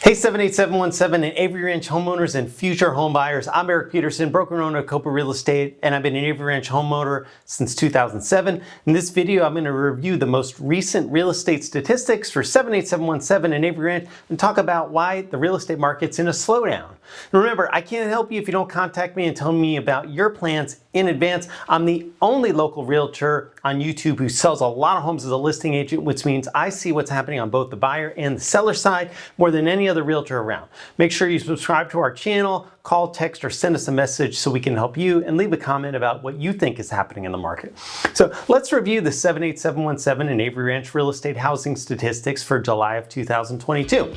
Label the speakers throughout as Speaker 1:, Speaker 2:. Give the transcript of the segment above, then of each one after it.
Speaker 1: Hey 78717 and Avery Ranch homeowners and future home buyers. I'm Joyce Peterson, broker and owner of Kopa Real Estate, and I've been an Avery Ranch homeowner since 2007. In this video, I'm going to review the most recent real estate statistics for 78717 and Avery Ranch and talk about why the real estate market's in a slowdown. And remember, I can't help you if you don't contact me and tell me about your plans in advance. I'm the only local realtor on YouTube who sells a lot of homes as a listing agent, which means I see what's happening on both the buyer and the seller side more than any other realtor around. Make sure you subscribe to our channel, call, text, or send us a message so we can help you, and leave a comment about what you think is happening in the market. So let's review the 78717 and Avery Ranch real estate housing statistics for July of 2022.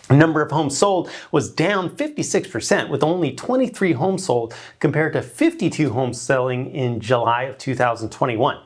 Speaker 1: The number of homes sold was down 56%, with only 23 homes sold compared to 52 homes selling in July of 2021.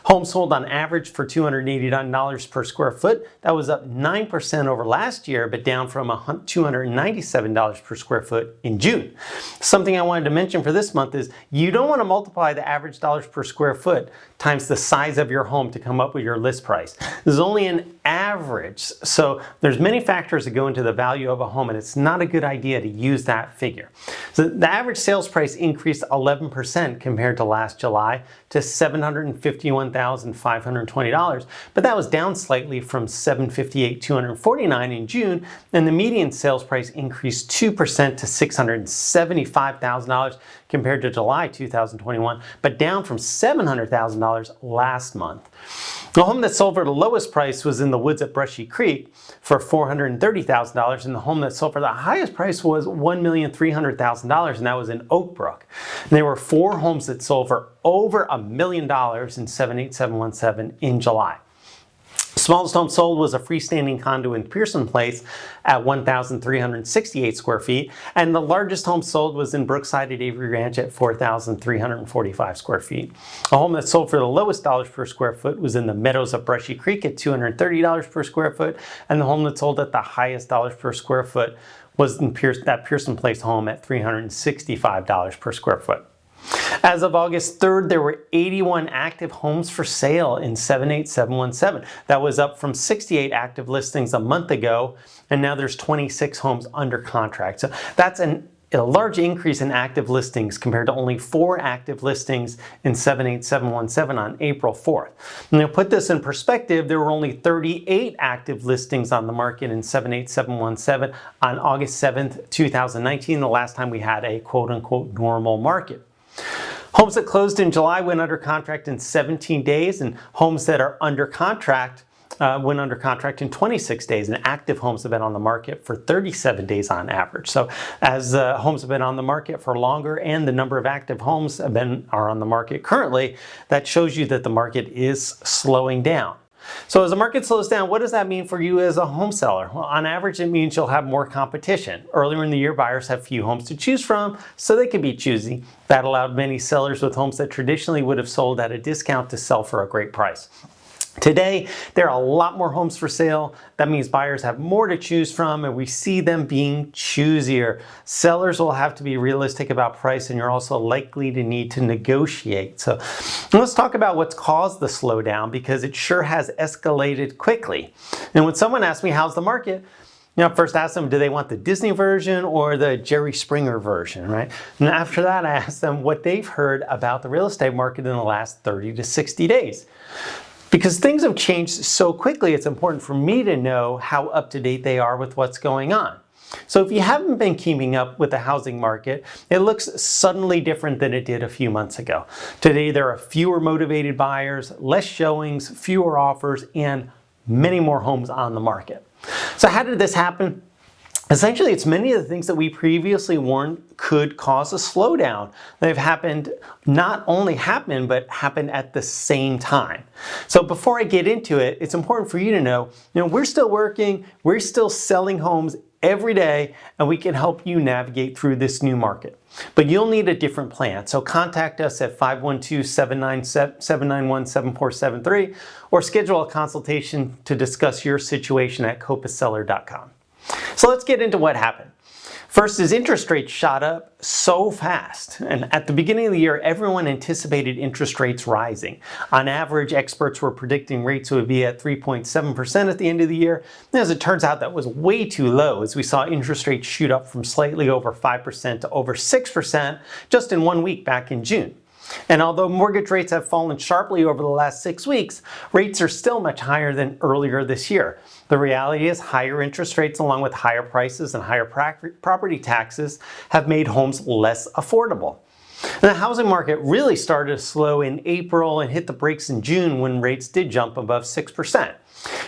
Speaker 1: Homes sold on average for $289 per square foot. That was up 9% over last year, but down from $297 per square foot in June. Something I wanted to mention for this month is you don't want to multiply the average dollars per square foot times the size of your home to come up with your list price. This is only an average, so there's many factors that go into the value of a home, and it's not a good idea to use that figure. So the average sales price increased 11% compared to last July to $751,520, but that was down slightly from $758,249 in June, and the median sales price increased 2% to $675,000 compared to July 2021, but down from $700,000 last month. The home that sold for the lowest price was in the woods at Brushy Creek for $430,000, and the home that sold for the highest price was $1,300,000, and that was in Oak Brook. And there were 4 homes that sold for over $1 million in 78717 in July. Smallest home sold was a freestanding condo in Pearson Place at 1,368 square feet, and the largest home sold was in Brookside at Avery Ranch at 4,345 square feet. A home that sold for the lowest dollars per square foot was in the Meadows of Brushy Creek at $230 per square foot, and the home that sold at the highest dollars per square foot was in that Pearson Place home at $365 per square foot. As of August 3rd, there were 81 active homes for sale in 78717. That was up from 68 active listings a month ago, and now there's 26 homes under contract. So that's a large increase in active listings compared to only 4 active listings in 78717 on April 4th. And to put this in perspective, there were only 38 active listings on the market in 78717 on August 7th, 2019, the last time we had a quote-unquote normal market. Homes that closed in July went under contract in 17 days, and homes that are under contract went under contract in 26 days, and active homes have been on the market for 37 days on average. So as homes have been on the market for longer and the number of active homes are on the market currently, that shows you that the market is slowing down. So as the market slows down, what does that mean for you as a home seller? Well, on average, it means you'll have more competition. Earlier in the year, buyers have few homes to choose from, so they can be choosy. That allowed many sellers with homes that traditionally would have sold at a discount to sell for a great price. Today, there are a lot more homes for sale. That means buyers have more to choose from, and we see them being choosier. Sellers will have to be realistic about price, and you're also likely to need to negotiate. So let's talk about what's caused the slowdown, because it sure has escalated quickly. And when someone asks me, how's the market? I first ask them, do they want the Disney version or the Jerry Springer version, right? And after that, I ask them what they've heard about the real estate market in the last 30 to 60 days. Because things have changed so quickly, it's important for me to know how up to date they are with what's going on. So if you haven't been keeping up with the housing market, it looks suddenly different than it did a few months ago. Today, there are fewer motivated buyers, less showings, fewer offers, and many more homes on the market. So how did this happen? Essentially, it's many of the things that we previously warned could cause a slowdown. They've not only happened, but happened at the same time. So before I get into it, it's important for you to know, we're still working, we're still selling homes every day, and we can help you navigate through this new market. But you'll need a different plan. So contact us at 512-791-7473 or schedule a consultation to discuss your situation at copaseller.com. So let's get into what happened. First is interest rates shot up so fast. And at the beginning of the year, everyone anticipated interest rates rising. On average, experts were predicting rates would be at 3.7% at the end of the year. And as it turns out, that was way too low, as we saw interest rates shoot up from slightly over 5% to over 6% just in 1 week back in June. And although mortgage rates have fallen sharply over the last 6 weeks, rates are still much higher than earlier this year. The reality is higher interest rates along with higher prices and higher property taxes have made homes less affordable. And the housing market really started to slow in April and hit the brakes in June when rates did jump above 6%.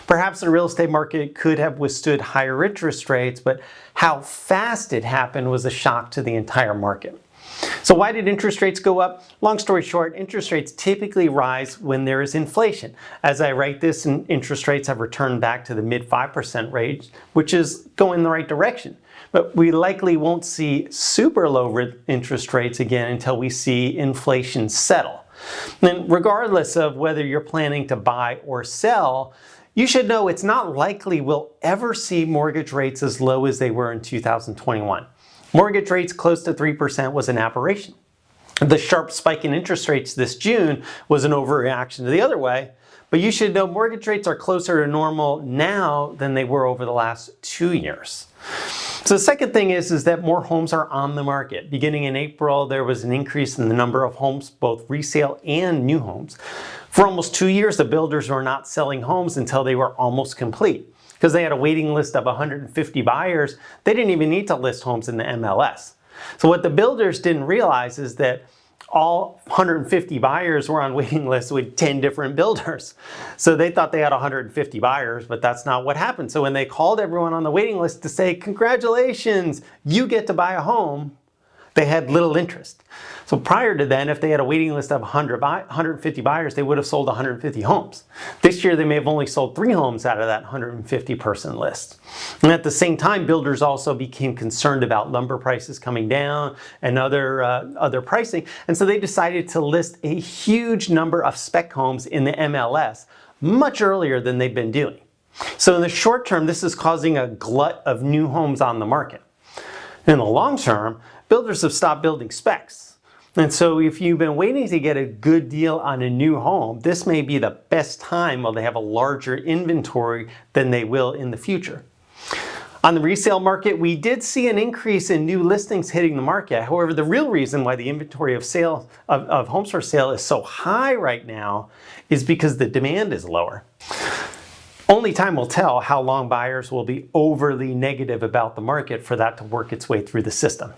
Speaker 1: Perhaps the real estate market could have withstood higher interest rates, but how fast it happened was a shock to the entire market. So why did interest rates go up? Long story short, interest rates typically rise when there is inflation. As I write this, interest rates have returned back to the mid 5% range, which is going in the right direction. But we likely won't see super low interest rates again until we see inflation settle. And regardless of whether you're planning to buy or sell, you should know it's not likely we'll ever see mortgage rates as low as they were in 2021. Mortgage rates close to 3% was an aberration. The sharp spike in interest rates this June was an overreaction to the other way, but you should know mortgage rates are closer to normal now than they were over the last 2 years. So the second thing is that more homes are on the market. Beginning in April, there was an increase in the number of homes, both resale and new homes. For almost 2 years, the builders were not selling homes until they were almost complete. Because they had a waiting list of 150 buyers, they didn't even need to list homes in the MLS. So what the builders didn't realize is that all 150 buyers were on waiting lists with 10 different builders. So they thought they had 150 buyers, but that's not what happened. So when they called everyone on the waiting list to say, congratulations, you get to buy a home, they had little interest. So prior to then, if they had a waiting list of 150 buyers, they would have sold 150 homes. This year, they may have only sold 3 homes out of that 150 person list. And at the same time, builders also became concerned about lumber prices coming down and other pricing. And so they decided to list a huge number of spec homes in the MLS much earlier than they've been doing. So in the short term, this is causing a glut of new homes on the market. In the long term, builders have stopped building specs. And so if you've been waiting to get a good deal on a new home, this may be the best time while they have a larger inventory than they will in the future. On the resale market, we did see an increase in new listings hitting the market. However, the real reason why the inventory of homes for sale is so high right now is because the demand is lower. Only time will tell how long buyers will be overly negative about the market for that to work its way through the system.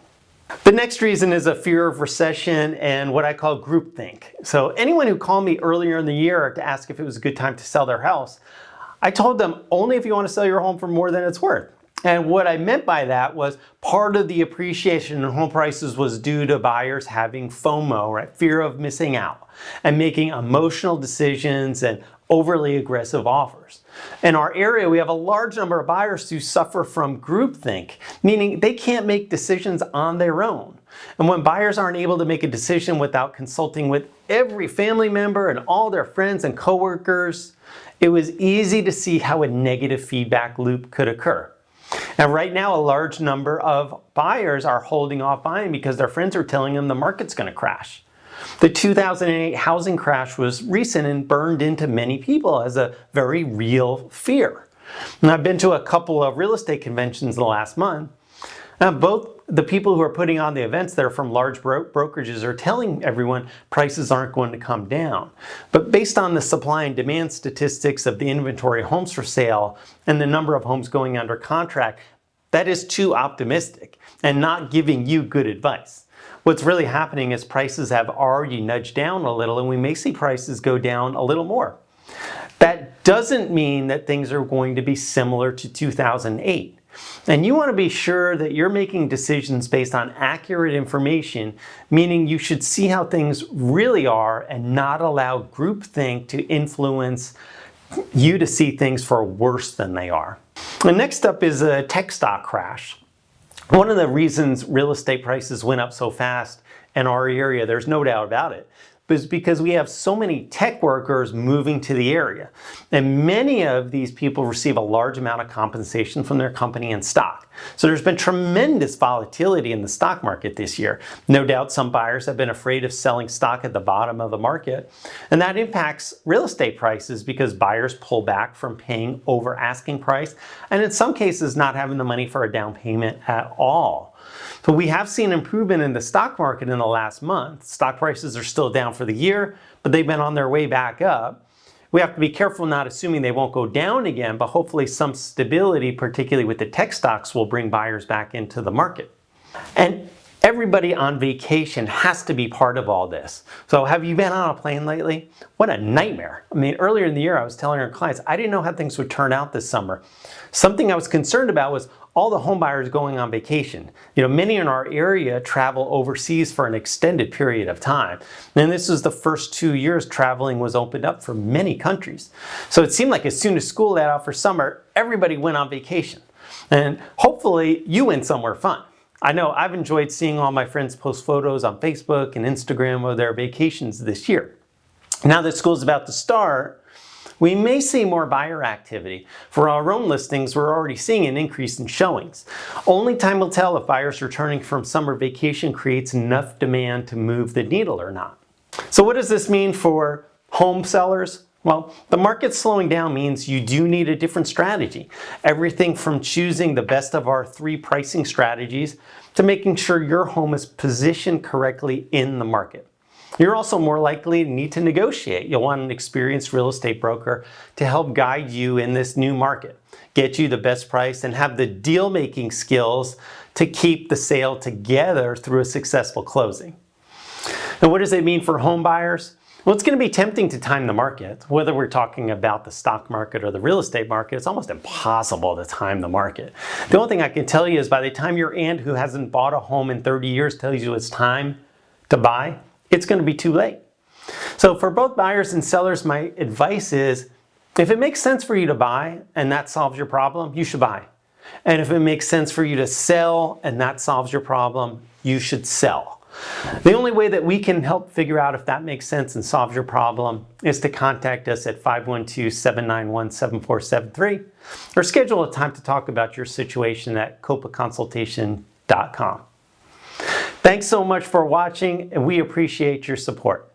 Speaker 1: The next reason is a fear of recession and what I call groupthink. So anyone who called me earlier in the year to ask if it was a good time to sell their house, I told them only if you want to sell your home for more than it's worth. And what I meant by that was part of the appreciation in home prices was due to buyers having FOMO, right? Fear of missing out, and making emotional decisions and overly aggressive offers. In our area, we have a large number of buyers who suffer from groupthink, meaning they can't make decisions on their own. And when buyers aren't able to make a decision without consulting with every family member and all their friends and coworkers, it was easy to see how a negative feedback loop could occur. And right now, a large number of buyers are holding off buying because their friends are telling them the market's going to crash. The 2008 housing crash was recent and burned into many people as a very real fear. And I've been to a couple of real estate conventions in the last month. Both the people who are putting on the events that are from large brokerages are telling everyone prices aren't going to come down. But based on the supply and demand statistics of the inventory of homes for sale and the number of homes going under contract, that is too optimistic and not giving you good advice. What's really happening is prices have already nudged down a little, and we may see prices go down a little more. That doesn't mean that things are going to be similar to 2008. And you want to be sure that you're making decisions based on accurate information, meaning you should see how things really are and not allow groupthink to influence you to see things for worse than they are. The next up is a tech stock crash. One of the reasons real estate prices went up so fast in our area, there's no doubt about it, is because we have so many tech workers moving to the area. And many of these people receive a large amount of compensation from their company in stock. So there's been tremendous volatility in the stock market this year. No doubt some buyers have been afraid of selling stock at the bottom of the market. And that impacts real estate prices because buyers pull back from paying over asking price, and in some cases not having the money for a down payment at all. So we have seen improvement in the stock market in the last month. Stock prices are still down for the year, but they've been on their way back up. We have to be careful not assuming they won't go down again, but hopefully some stability, particularly with the tech stocks, will bring buyers back into the market. And everybody on vacation has to be part of all this. So have you been on a plane lately? What a nightmare. I mean, earlier in the year, I was telling our clients, I didn't know how things would turn out this summer. Something I was concerned about was all the home buyers going on vacation. You know, many in our area travel overseas for an extended period of time. And this was the first 2 years traveling was opened up for many countries. So it seemed like as soon as school let out for summer, everybody went on vacation. And hopefully you went somewhere fun. I know I've enjoyed seeing all my friends post photos on Facebook and Instagram of their vacations this year. Now that school's about to start, we may see more buyer activity. For our own listings, we're already seeing an increase in showings. Only time will tell if buyers returning from summer vacation creates enough demand to move the needle or not. So what does this mean for home sellers? Well, the market slowing down means you do need a different strategy. Everything from choosing the best of our 3 pricing strategies to making sure your home is positioned correctly in the market. You're also more likely to need to negotiate. You'll want an experienced real estate broker to help guide you in this new market, get you the best price, and have the deal-making skills to keep the sale together through a successful closing. And what does it mean for home buyers? Well, it's going to be tempting to time the market. Whether we're talking about the stock market or the real estate market, it's almost impossible to time the market. The only thing I can tell you is by the time your aunt who hasn't bought a home in 30 years tells you it's time to buy, it's going to be too late. So for both buyers and sellers, my advice is if it makes sense for you to buy and that solves your problem, you should buy. And if it makes sense for you to sell and that solves your problem, you should sell. The only way that we can help figure out if that makes sense and solves your problem is to contact us at 512-791-7473 or schedule a time to talk about your situation at kopaconsultation.com. Thanks so much for watching, and we appreciate your support.